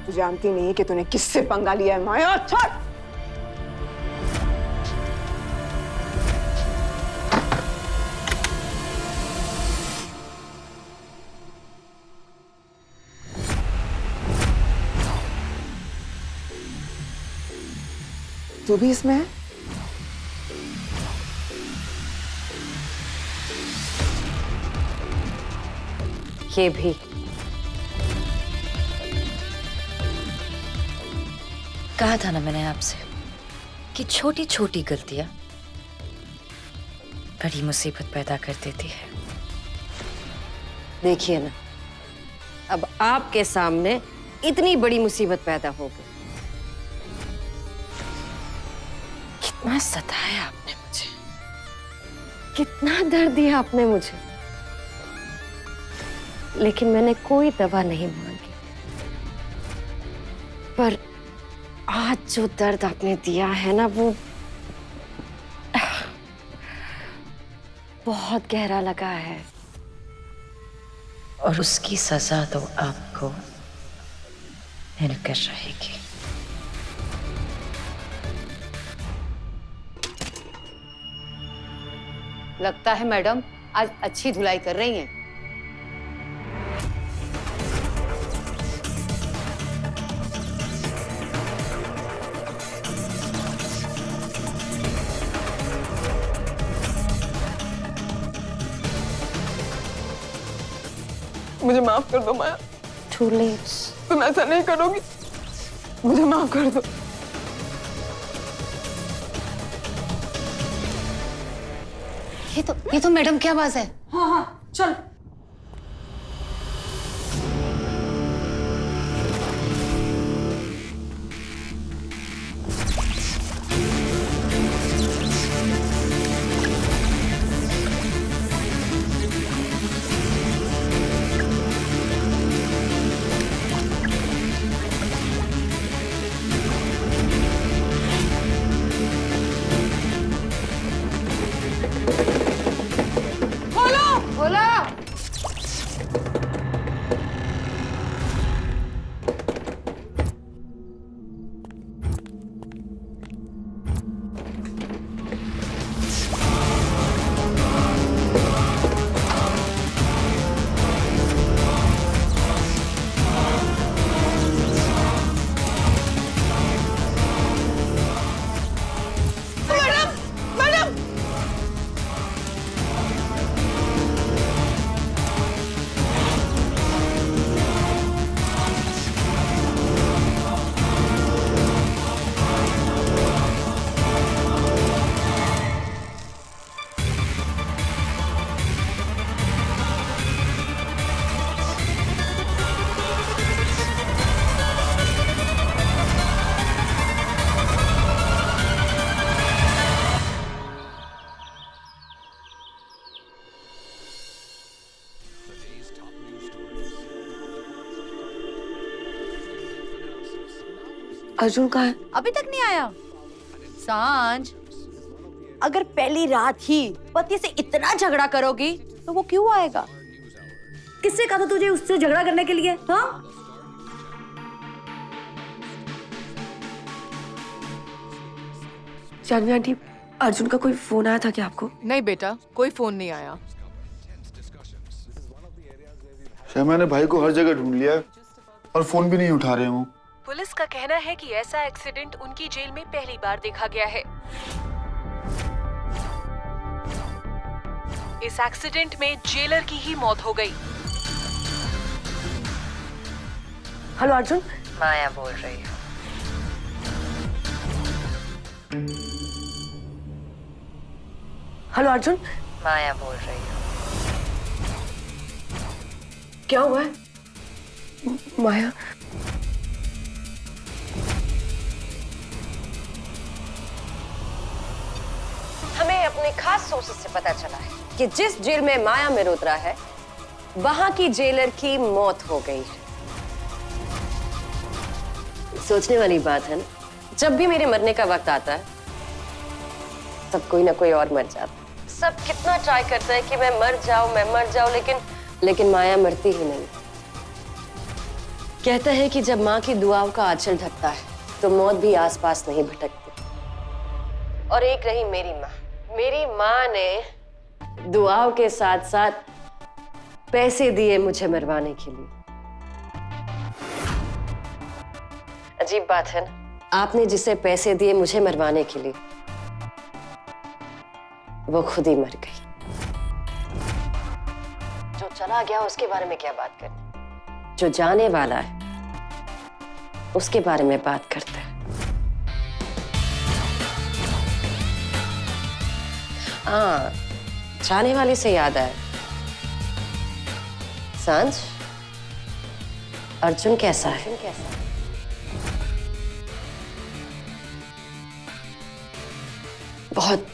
तू जानती नहीं कि तूने किससे पंगा लिया है माया। छोड़। तू भी इसमें है? ये भी। कहा था ना मैंने आपसे कि छोटी छोटी गलतियां बड़ी मुसीबत पैदा कर देती है। देखिए ना, अब आपके सामने इतनी बड़ी मुसीबत पैदा हो गई। कितना सताया आपने मुझे, कितना दर्द दिया आपने मुझे, लेकिन मैंने कोई दवा नहीं मांगी। पर आज जो दर्द आपने दिया है ना, वो बहुत गहरा लगा है। और उसकी सजा तो आपको मिलकर रहेगी। लगता है मैडम आज अच्छी धुलाई कर रही हैं। मुझे माफ कर दो माया। Too late. तुम ऐसा नहीं करोगी, मुझे माफ कर दो। ये तो मैडम क्या आवाज है? हाँ हाँ चल। अर्जुन कहाँ है? अभी तक नहीं आया। सांझ, अगर पहली रात ही पति से इतना झगड़ा करोगी तो वो क्यों आएगा? किससे कहा था तुझे उससे झगड़ा करने के लिए? हाँ? जानवी आंटी, अर्जुन का कोई फोन आया था क्या आपको? नहीं बेटा, कोई फोन नहीं आया। शैमा ने भाई को हर जगह ढूंढ लिया और फोन भी नहीं उठा रहे हूँ। पुलिस का कहना है कि ऐसा एक्सीडेंट उनकी जेल में पहली बार देखा गया है। इस एक्सीडेंट में जेलर की ही मौत हो गई। हेलो अर्जुन, माया बोल रही हूँ। हेलो अर्जुन, माया बोल रही हूँ। क्या हुआ है? माया, हमें अपने खास सोर्सेस से पता चला है कि जिस जेल में माया मेहरोत्रा है, वहां की जेलर की मौत हो गई है। सोचने वाली बात है ना, जब भी मेरे मरने का वक्त आता है तब कोई ना कोई और मर जाता है। सब कितना ट्राई करता है कि मैं मर जाऊं, लेकिन माया मरती ही नहीं। कहते हैं कि जब माँ की दुआओं का आंचल ढकता है तो मौत भी आसपास नहीं भटकती। और एक रही मेरी माँ ने दुआओं के साथ साथ पैसे दिए मुझे मरवाने के लिए। अजीब बात है ना, आपने जिसे पैसे दिए मुझे मरवाने के लिए, वो खुद ही मर गई। जो चला गया उसके बारे में क्या बात करनी, जो जाने वाला है उसके बारे में बात करते हैं। हाँ, जाने वाले से याद आया, सांझ अर्जुन कैसा है? बहुत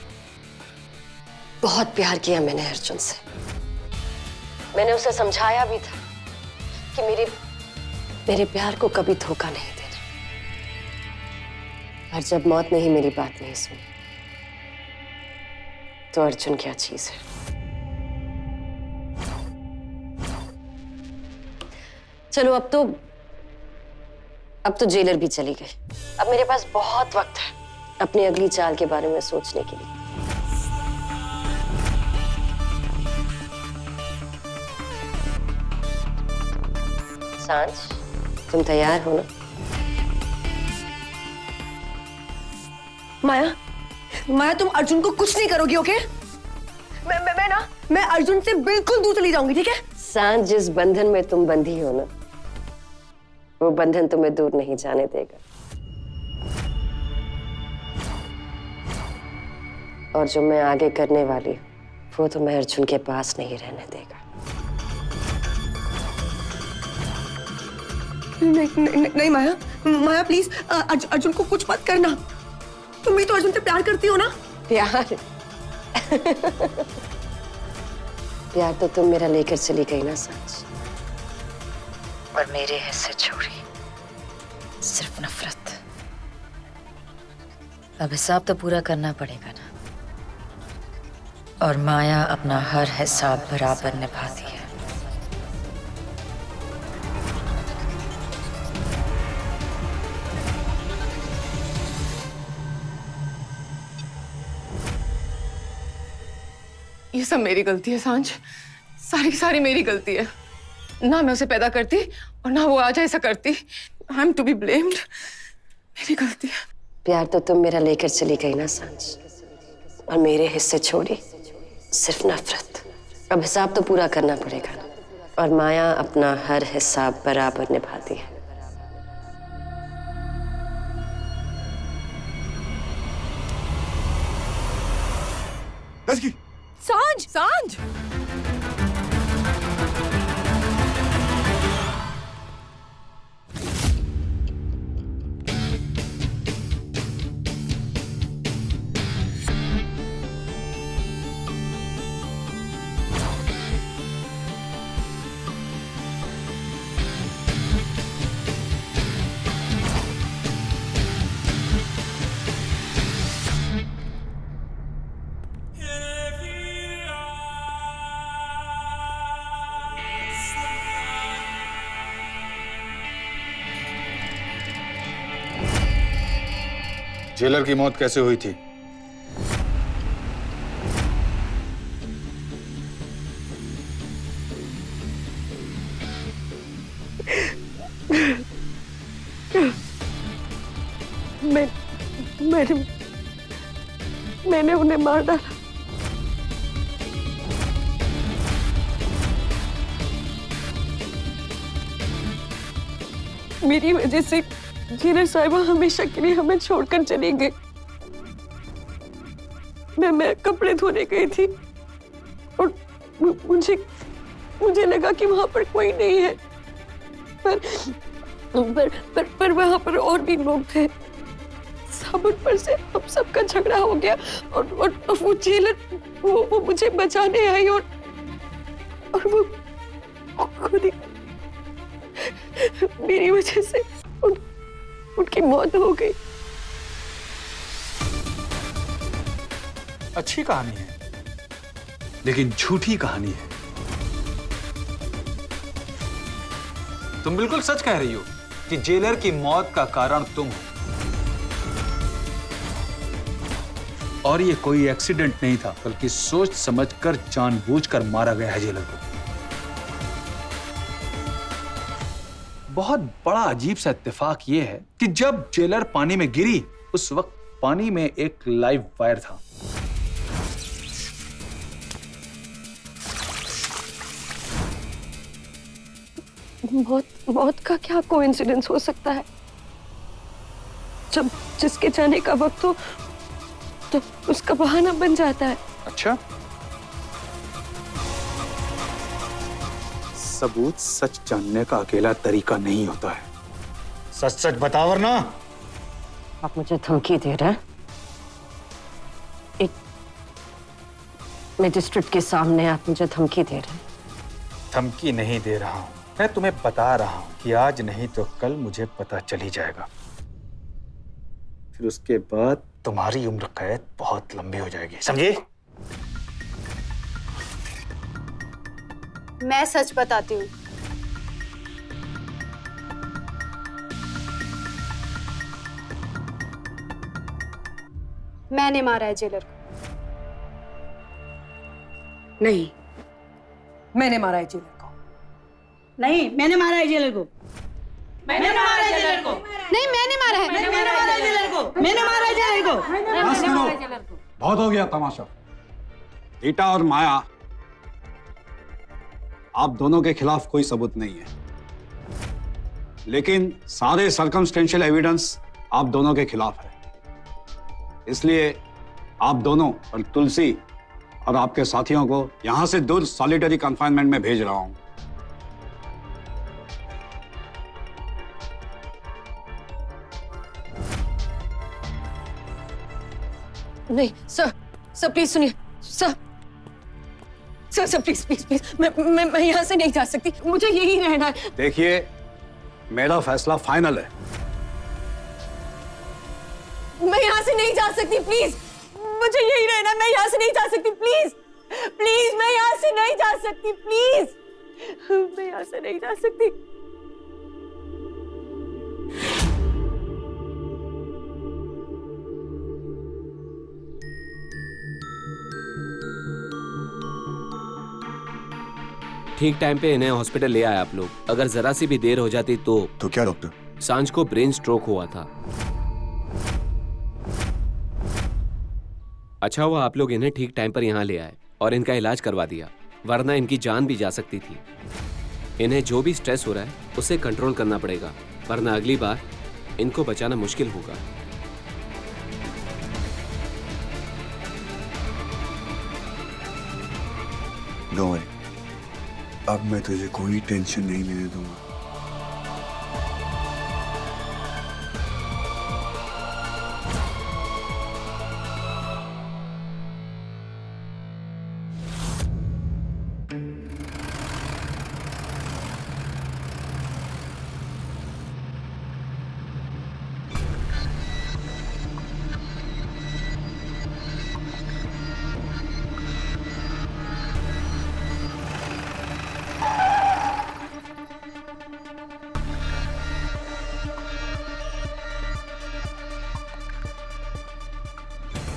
बहुत प्यार किया मैंने अर्जुन से। मैंने उसे समझाया भी था कि मेरे प्यार को कभी धोखा नहीं देना। पर जब मौत ने ही मेरी बात नहीं सुनी तो अर्जुन क्या चीज है। चलो अब तो जेलर भी चली गई। अब मेरे पास बहुत वक्त है अपनी अगली चाल के बारे में सोचने के लिए। सांझ, तुम तैयार हो ना? माया तुम अर्जुन को कुछ नहीं करोगी, ओके? मैं अर्जुन से बिल्कुल दूर चली जाऊंगी, ठीक है? सांझ, जिस बंधन में तुम बंधी हो ना, वो बंधन तुम्हें दूर नहीं जाने देगा। और जो मैं आगे करने वाली हूँ वो तुम्हें अर्जुन के पास नहीं रहने देगा। नहीं माया प्लीज, अर्जुन को कुछ मत करना। तुम भी तो अर्जुन से प्यार करती हो ना? प्यार प्यार तो तुम मेरा लेकर चली गई ना सांझ, और मेरे हिस्से छोड़ी सिर्फ नफरत। अब हिसाब तो पूरा करना पड़ेगा ना, और माया अपना हर हिसाब बराबर निभाती है। ये सब मेरी गलती है सांझ, सारी की सारी मेरी गलती है। ना मैं उसे पैदा करती और ना वो आज ऐसा करती। I am to be blamed, मेरी गलती है। प्यार तो तुम मेरा लेकर चली गई ना सांझ, और मेरे हिस्से छोड़ी सिर्फ नफरत। अब हिसाब तो पूरा करना पड़ेगा ना, और माया अपना हर हिसाब बराबर निभाती है। सांझ जेलर की मौत कैसे हुई थी? मैंने उन्हें मार डाला। मेरी वजह से जेलर साहिबा हमेशा के लिए हमें छोड़कर चली गई। मैं कपड़े धोने गई थी और मुझे लगा कि वहां पर कोई नहीं है, पर वहां पर और भी लोग थे। सब उन पर से हम सबका झगड़ा हो गया और वो जेलर वो मुझे बचाने आई और वो खुद ही मेरी वजह से उनकी मौत हो गई। अच्छी कहानी है, लेकिन झूठी कहानी है। तुम बिल्कुल सच कह रही हो कि जेलर की मौत का कारण तुम हो। और ये कोई एक्सीडेंट नहीं था, बल्कि सोच समझकर जानबूझकर मारा गया है जेलर को। बहुत बड़ा अजीब सा इत्तेफाक ये है कि जब जेलर पानी में गिरी उस वक्त पानी में एक लाइव वायर था। मौत का क्या कोइंसिडेंस हो सकता है? जब जिसके जाने का वक्त हो तो उसका बहाना बन जाता है। अच्छा, सबूत सच जानने का अकेला तरीका नहीं होता है। सच सच बताओ वरना। आप मुझे धमकी दे रहे हैं? एक मजिस्ट्रेट के सामने आप मुझे धमकी दे रहे हैं? धमकी नहीं दे रहा हूं, मैं तुम्हें बता रहा हूं कि आज नहीं तो कल मुझे पता चल ही जाएगा। फिर उसके बाद तुम्हारी उम्र कैद बहुत लंबी हो जाएगी, समझे? मैं सच बताती हूँ। मैंने मारा है जेलर को। नहीं, मैंने मारा है जेलर को। नहीं, मैंने मारा है जेलर को। मैंने मारा है जेलर को। नहीं, मैंने मारा है। मैंने मारा है जेलर को। मैंने मारा है जेलर को। बस करो, बहुत हो गया तमाशा। रीटा और माया, आप दोनों के खिलाफ कोई सबूत नहीं है, लेकिन सारे सर्कमस्टेंशियल एविडेंस आप दोनों के खिलाफ है। इसलिए आप दोनों और तुलसी और आपके साथियों को यहां से दूर सॉलिटरी कन्फाइनमेंट में भेज रहा हूं। नहीं सर, सर प्लीज सुनिए। Sir sir sir please please please, मैं यहाँ से नहीं जा सकती, मुझे यही रहना है। देखिए, मेरा फैसला फाइनल है। मैं यहाँ से नहीं जा सकती, प्लीज मुझे यही रहना है। मैं यहाँ से नहीं जा सकती, प्लीज प्लीज, मैं यहाँ से नहीं जा सकती, प्लीज मैं यहाँ से नहीं जा सकती। ठीक टाइम पे इन्हें हॉस्पिटल ले आए आप लोग। अगर जरा सी भी देर हो जाती तो क्या डॉक्टर? सांझ को ब्रेन स्ट्रोक हुआ था। अच्छा हुआ आप लोग इन्हें ठीक टाइम पर यहाँ ले आए और इनका इलाज करवा दिया, वरना इनकी जान भी जा सकती थी। इन्हें जो भी स्ट्रेस हो रहा है उसे कंट्रोल करना पड़ेगा, वरना अगली बार इनको बचाना मुश्किल होगा। डोंट वरी, अब मैं तुझे कोई टेंशन नहीं लेने दूंगा।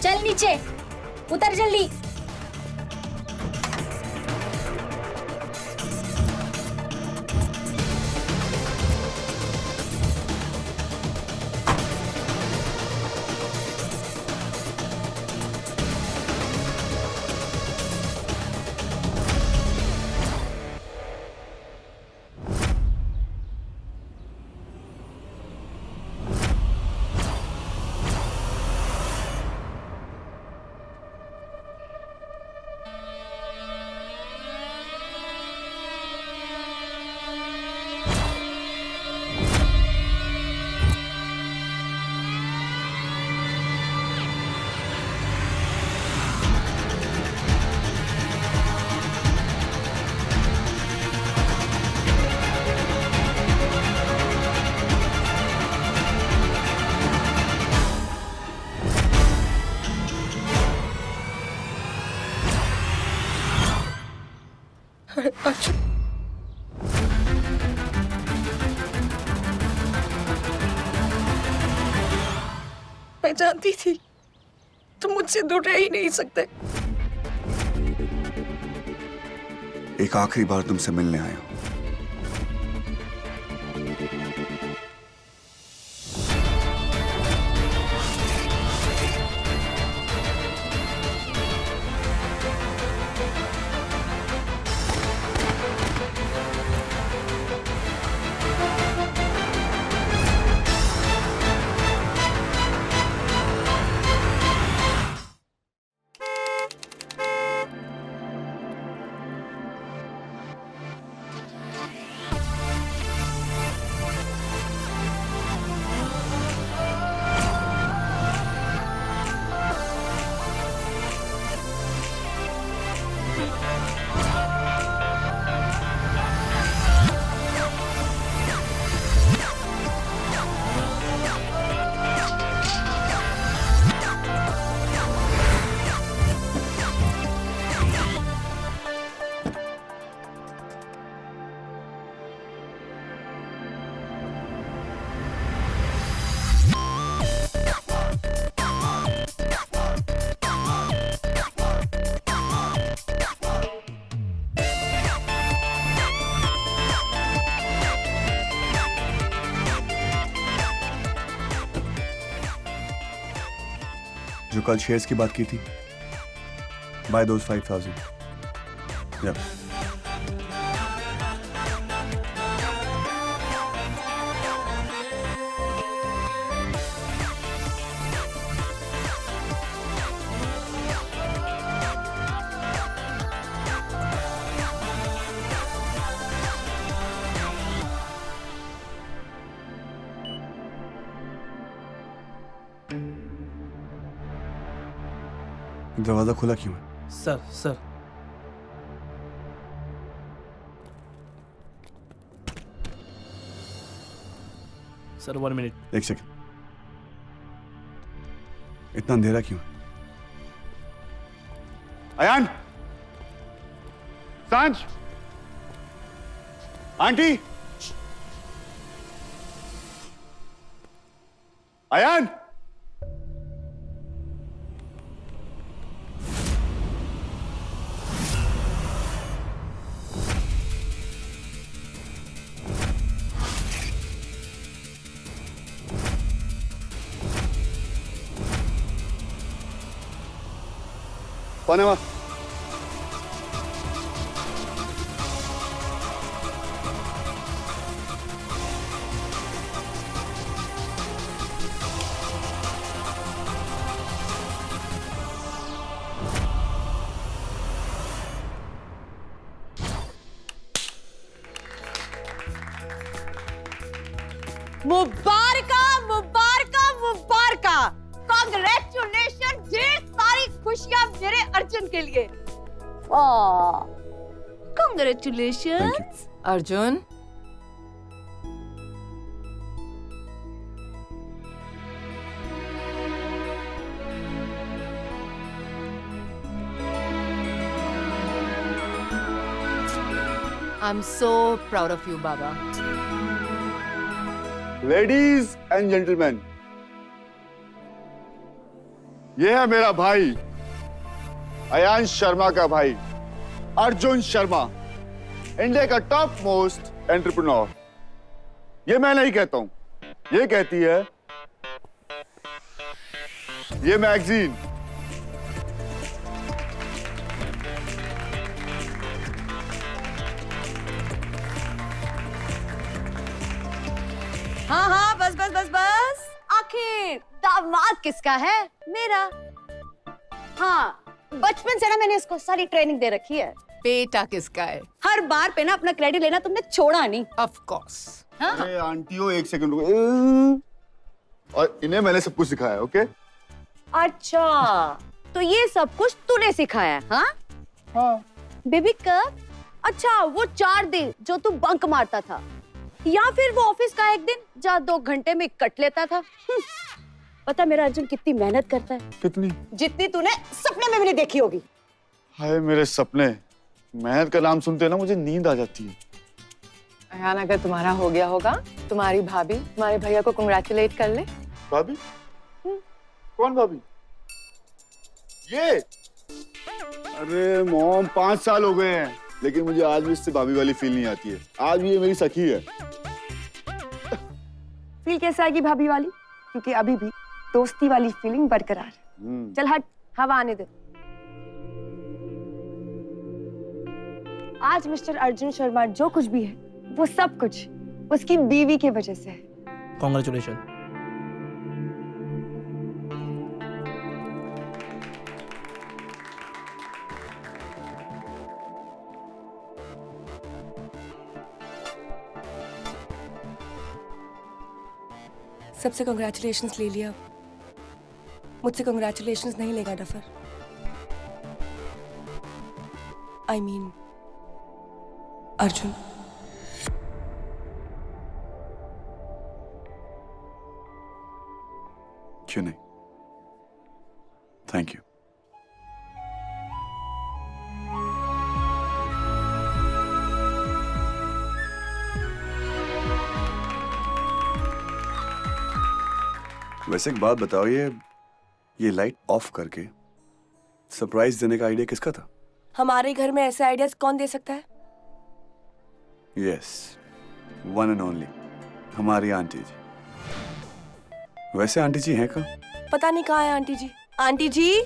चल नीचे उतर जल्दी। मैं जानती थी तुम मुझसे दूर रह ही नहीं सकते। एक आखिरी बार तुमसे मिलने आया हूं। जो कल शेयर्स की बात की थी, बाय दोज 5,000। Yep. दरवाजा खुला क्यों है? Sir sir 1 minute. एक सेकंड, इतना अंधेरा क्यों है? अयान, सांझ, आंटी, अयान, कौन है वहाँ? मुबारका मुबारका मुबारका, कांग्रेचुलेशन, ढेर सारी खुशियां मेरे अर्जुन के लिए। Congratulation Arjun. I'm so proud of you, Baba. Ladies and gentleman, यह है मेरा भाई, अयान शर्मा का भाई, अर्जुन शर्मा, इंडिया का टॉप मोस्ट एंटरप्रेन्योर। ये मैं नहीं कहता हूं, ये कहती है ये मैगजीन। हाँ हाँ, बस बस बस बस, आखिर दामाद किसका है? मेरा। हाँ, बचपन से ना मैंने इसको सारी ट्रेनिंग दे रखी है। बेटा किसका है? हर बार पे ना अपना क्रेडिट लेना तुमने छोड़ा नहीं। Of course. हाँ? अरे आंटियों, एक सेकंड रुको। और इन्हें मैंने सब कुछ सिखाया, ओके? अच्छा, तो ये सब कुछ तूने सिखाया? हाँ हाँ। बेबी कब? अच्छा, वो 4 दिन जो तू बंक मारता था, या फिर वो ऑफिस का एक दिन जहाँ 2 घंटे में कट लेता था। पता मेरा अर्जुन कितनी मेहनत करता है? कितनी? जितनी तूने सपने में भी नहीं देखी होगी। हाय मेरे सपने, मेहनत का नाम सुनते ना मुझे नींद आ जाती है। अयान, अगर तुम्हारा हो गया होगा, तुम्हारी भाभी तुम्हारे भैया को कंग्रेचुलेट कर ले। भाभी? कौन भाभी? ये? अरे मॉम 5 साल हो गए हैं, लेकिन मुझे आज भी इससे भाभी वाली फील नहीं आती है। आज भी ये मेरी सखी है। फील कैसे आएगी भाभी वाली? क्योंकि अभी भी दोस्ती वाली फीलिंग बरकरार है। चल हट, हवा आने दे। आज मिस्टर अर्जुन शर्मा जो कुछ भी है, वो सब कुछ उसकी बीवी की वजह से है। कॉन्ग्रेचुलेशन। सबसे कॉन्ग्रेचुलेशंस ले लिया, मुझसे कॉन्ग्रेचुलेशंस नहीं लेगा डफर। I mean Arjun. क्यों नहीं? Thank you. वैसे एक बात बताओ, ये लाइट ऑफ करके सरप्राइज देने का आइडिया किसका था? हमारे घर में ऐसे आइडियाज कौन दे सकता है? यस, वन एंड ओनली हमारी आंटी जी। वैसे आंटी जी हैं कहाँ? पता नहीं कहाँ है आंटी जी। आंटी जी,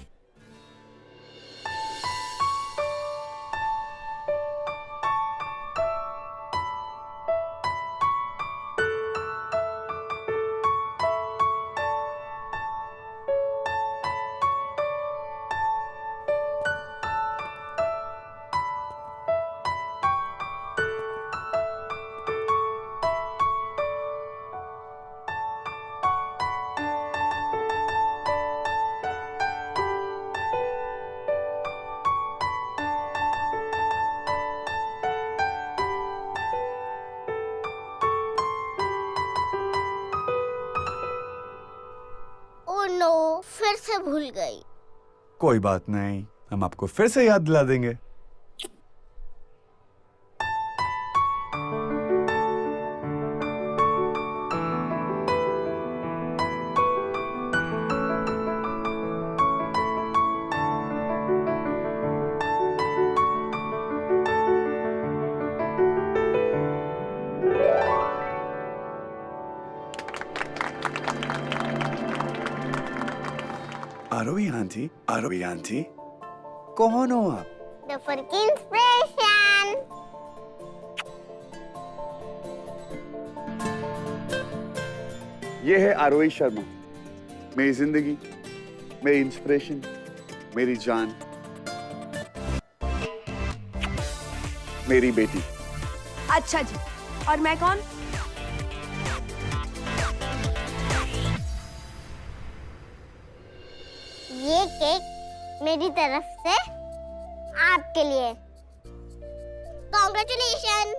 फिर से भूल गई। कोई बात नहीं, हम आपको फिर से याद दिला देंगे। आरोही आंटी, कौन हो आप? डफर की इंस्पिरेशन। ये है आरोही शर्मा, मेरी जिंदगी, मेरी इंस्पिरेशन, मेरी जान, मेरी बेटी। अच्छा जी, और मैं कौन? ये केक मेरी तरफ से आपके लिए। कॉन्ग्रेचुलेशन।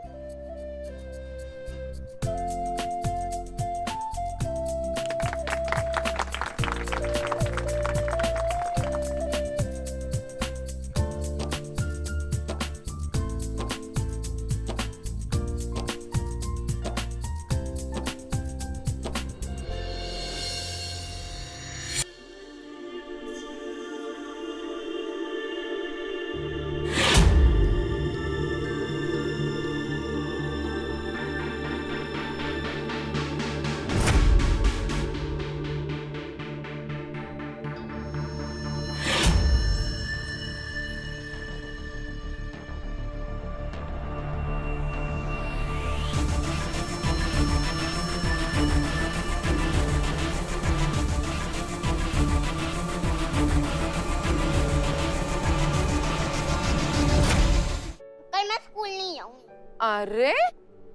अरे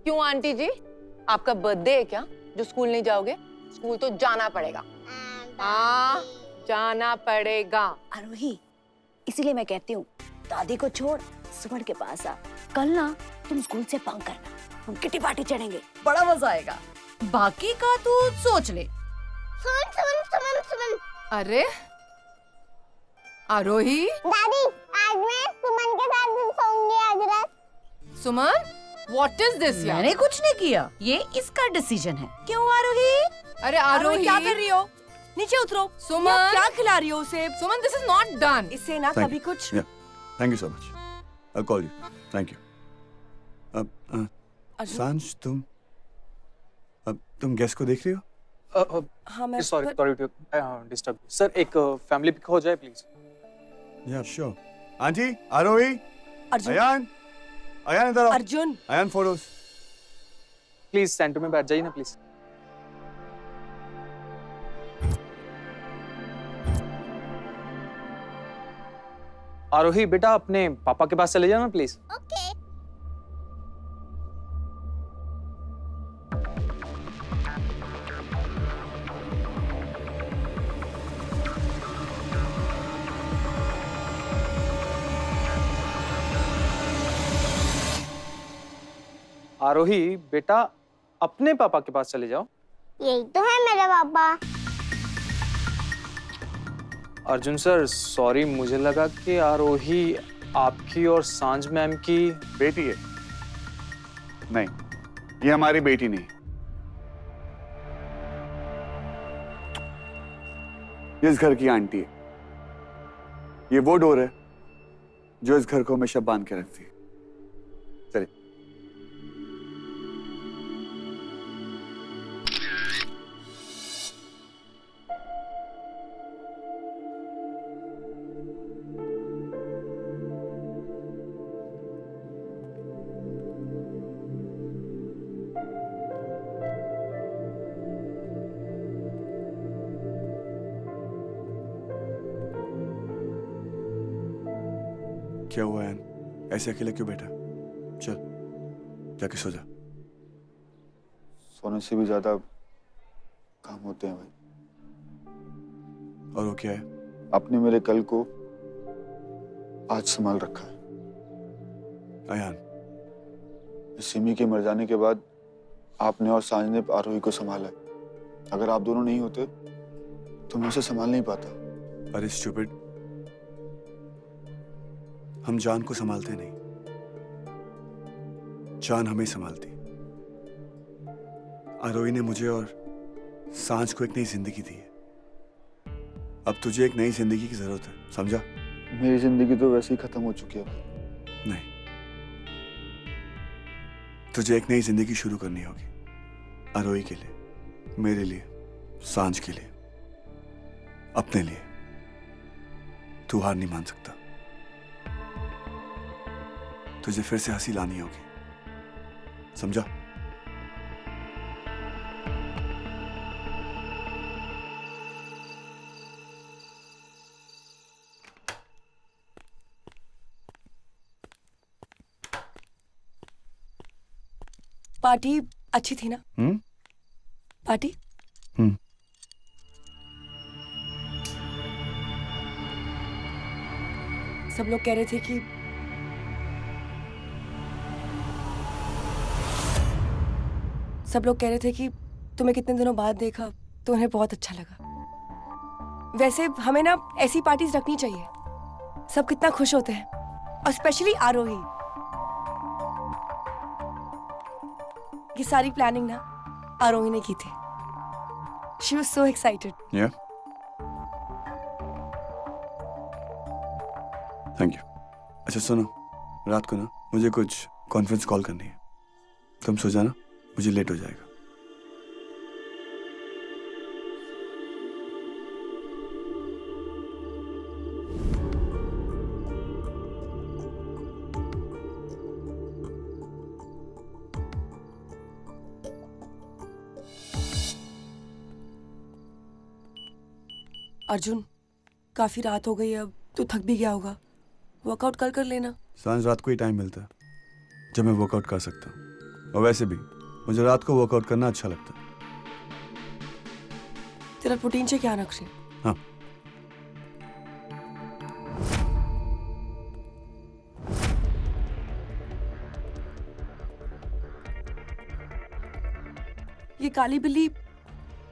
क्यों आंटी जी, आपका बर्थडे है क्या जो स्कूल नहीं जाओगे? स्कूल तो जाना पड़ेगा। हाँ, जाना पड़ेगा। आरोही, इसीलिए मैं कहती हूँ दादी को छोड़ सुमन के पास आ। कल ना तुम स्कूल से बंक करना, हम किटी पार्टी चढ़ेंगे, बड़ा मजा आएगा। बाकी का तू सोच ले। सुमन सुमन सुमन सुमन। अरे आरोही, दादी आज मैं सुमन के साथ सोऊंगी आज रात। सुमन, व्हाट इज दिस यार? मैंने कुछ नहीं किया, ये इसका डिसीजन है। क्यों आरोही? अरे आरोही क्या कर रही हो? नीचे उतरो। सुमन! ये आप क्या खिला रही हो उसे? सुमन, दिस इज नॉट डन। इससे ना Thank कभी you. कुछ। Yeah. Thank you so much. I'll call you. Thank you. अब अर्जुन? सांझ तुम गेस्ट को देख रही हो? हाँ मैं सॉरी टू डिस्टर्ब। सर एक फैमिली पिक हो जाए please. Yeah, sure. Aunty, Arohi, Arjun. Ayaan इधर आओ। Arjun. Ayaan photos. Please centre में बैठ जाइए ना प्लीज। आरोही बेटा अपने पापा के पास चले जाना प्लीज। ओके। आरोही बेटा अपने पापा के पास चले जाओ। यही तो है मेरा पापा। अर्जुन सर सॉरी, मुझे लगा कि आरोही आपकी और सांझ मैम की बेटी है। नहीं, ये हमारी बेटी नहीं। ये इस घर की आंटी है। ये वो डोर है जो इस घर को हमेशा बांध के रखती है। चलिए। क्या हुआ यान? ऐसे अकेले क्यों बैठा? चल जाके सो जा। सोने से भी ज्यादा काम होते हैं भाई। और वो क्या है? आपने मेरे कल को आज संभाल रखा है। अयान, सिमी के मर जाने के बाद आपने और सांझ ने आरोही को संभाला है। अगर आप दोनों नहीं होते तो मैं उसे संभाल नहीं पाता। अरे स्टूपिड, हम जान को संभालते नहीं, जान हमें संभालती। आरोही ने मुझे और सांझ को एक नई जिंदगी दी है। अब तुझे एक नई जिंदगी की जरूरत है, समझा? मेरी जिंदगी तो वैसे ही खत्म हो चुकी है। नहीं, तुझे एक नई जिंदगी शुरू करनी होगी। आरोही के लिए, मेरे लिए, सांझ के लिए, अपने लिए। तू हार नहीं मान सकता। तुझे फिर से हंसी लानी होगी, समझा? पार्टी अच्छी थी ना? पार्टी? सब लोग कह रहे थे कि तुम्हें कितने दिनों बाद देखा तो उन्हें बहुत अच्छा लगा। वैसे हमें ना ऐसी पार्टीज रखनी चाहिए। सब कितना खुश होते हैं, और स्पेशली आरोही। ये सारी प्लानिंग ना आरोही ने की थी। She was so excited. Yeah. Thank you. अच्छा सुनो, रात को ना मुझे कुछ कॉन्फ्रेंस कॉल करनी है। तुम सो जाना, मुझे लेट हो जाएगा। अर्जुन, काफी रात हो गई है, अब तू थक भी गया होगा। वर्कआउट कर लेना। सांझ रात को ही टाइम मिलता है जब मैं वर्कआउट कर सकता हूँ। और वैसे भी मुझे रात को वर्कआउट करना अच्छा लगता है। तेरा प्रोटीन से क्या नक्शे? हाँ। ये काली बिल्ली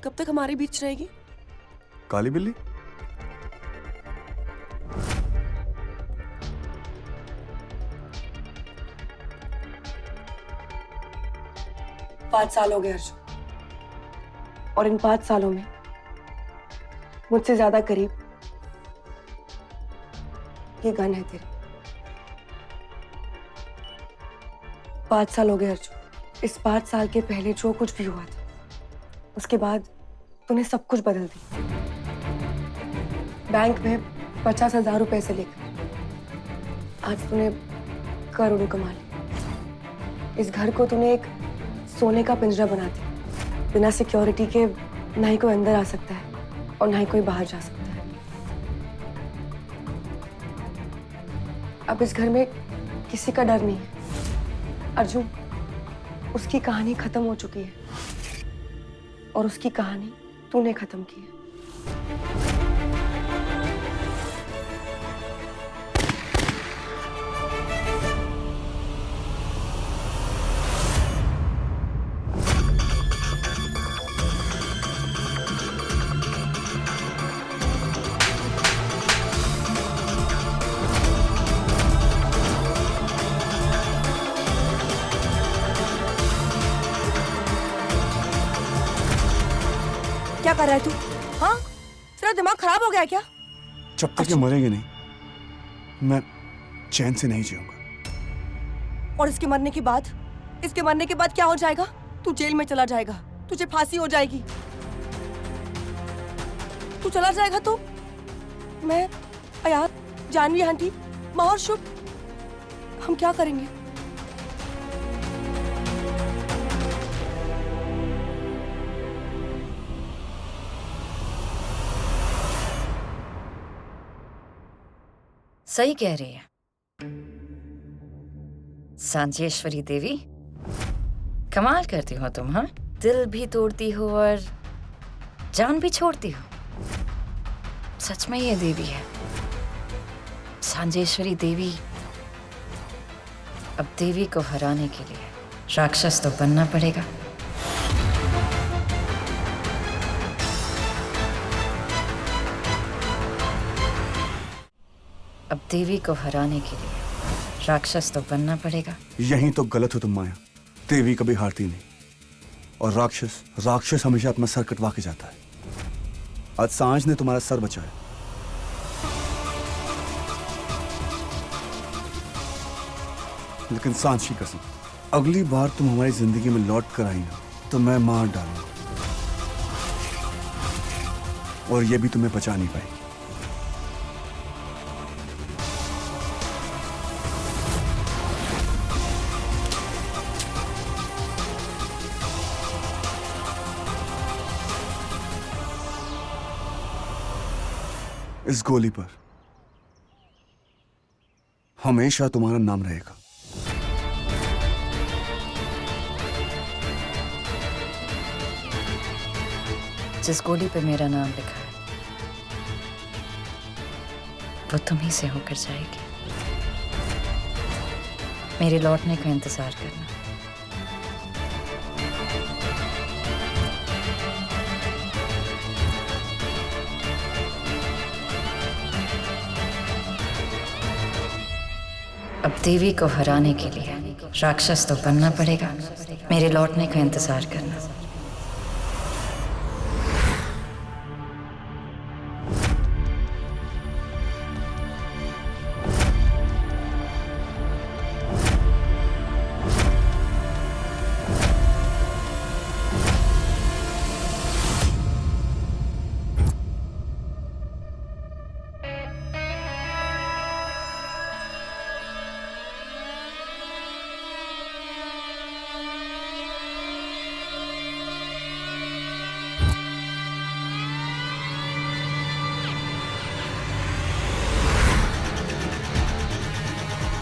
कब तक हमारे बीच रहेगी? काली बिल्ली? 5 साल हो गए अर्जुन, और इन 5 सालों में मुझसे ज्यादा करीब ये गन है तेरी। 5 साल हो गए अर्जुन। इस 5 साल के पहले जो कुछ भी हुआ था, उसके बाद तूने सब कुछ बदल दिया। बैंक में 50,000 रुपए से लेकर आज तूने करोड़ों कमा लिए। इस घर को तूने एक सोने का पिंजरा बना दिया। बिना सिक्योरिटी के ना ही कोई अंदर आ सकता है और ना ही कोई बाहर जा सकता है। अब इस घर में किसी का डर नहीं है। अर्जुन, उसकी कहानी खत्म हो चुकी है और उसकी कहानी तूने खत्म की है। क्या कर रहा है तू? हाँ, तेरा दिमाग खराब हो गया क्या? जब तक ये मरेंगे नहीं, मैं चैन से नहीं जीऊंगा। और इसके मरने के बाद? इसके मरने के बाद क्या हो जाएगा? तू जेल में चला जाएगा, तुझे फांसी हो जाएगी। तू चला जाएगा तो मैं, अयान, जानवी आंटी, माँ और शुभ, हम क्या करेंगे? सही कह रही है सांचेश्वरी देवी। कमाल करती हो तुम। हाँ, दिल भी तोड़ती हो और जान भी छोड़ती हो। सच में ये देवी है सांचेश्वरी देवी। अब देवी को हराने के लिए राक्षस तो बनना पड़ेगा। अब देवी को हराने के लिए राक्षस तो बनना पड़ेगा। यहीं तो गलत हो तुम माया। देवी कभी हारती नहीं और राक्षस हमेशा अपना सर कटवा के जाता है। आज सांझ ने तुम्हारा सर बचाया, लेकिन सांझ की कसम, अगली बार तुम हमारी जिंदगी में लौट कर आई ना तो मैं मार डालूंगा और ये भी तुम्हें बचा नहीं पाएगी। इस गोली पर हमेशा तुम्हारा नाम रहेगा। जिस गोली पे मेरा नाम लिखा है वो तुम्ही से होकर जाएगी। मेरे लौटने का इंतजार करना। अब देवी को हराने के लिए राक्षस तो बनना पड़ेगा। मेरे लौटने का इंतजार करना।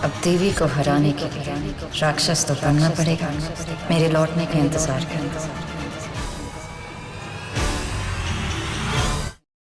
अब देवी को हराने के लिए राक्षस तो बनना पड़ेगा। मेरे लौटने का इंतजार करना।